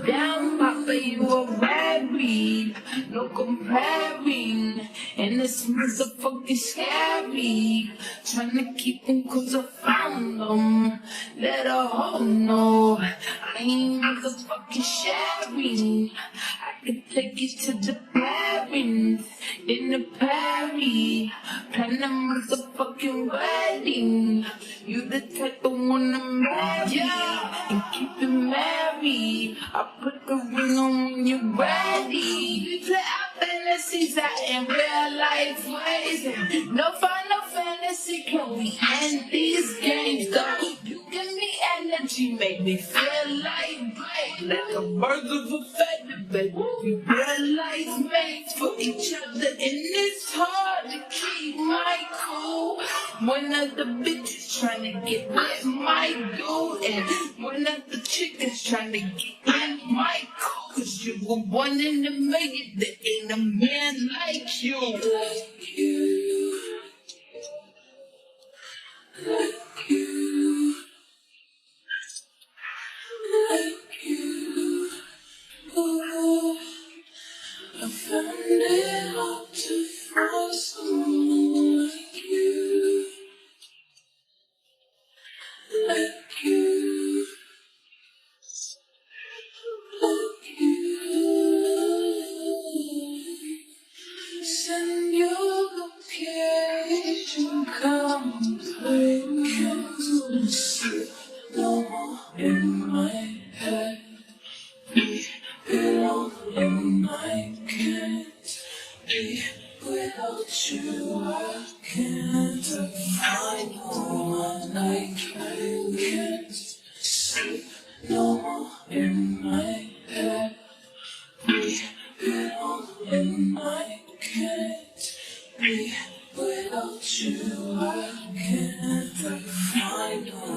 Damn, Papa, you a rabbit. No comparing. And this motherfucking scary. Tryna keep them cause I found them. Let a hoe know I ain't motherfucking sharing. I could take you to the parents in the party. Plan a motherfucking wedding. You the type of wanna marry and keep it married. I put the ring on when you're ready. We play our fantasies out in real life ways. No final fantasy, can we end these games though? You give me energy, make me feel like great. Like a bird of a feather, baby. We real life mates for each other, and it's hard to keep my cool. One of the bitches tryna get with my dude, and one of the chickens tryna get in my cool. Cause you were one in a million, there ain't a man like you. Like you. Like you. Like you. Oh, I found it hard to find someone like you. Like you. Like you. Send your location. can't find no one. I can't sleep no more in my head. Breathe in my can't breathe without you. I can't find no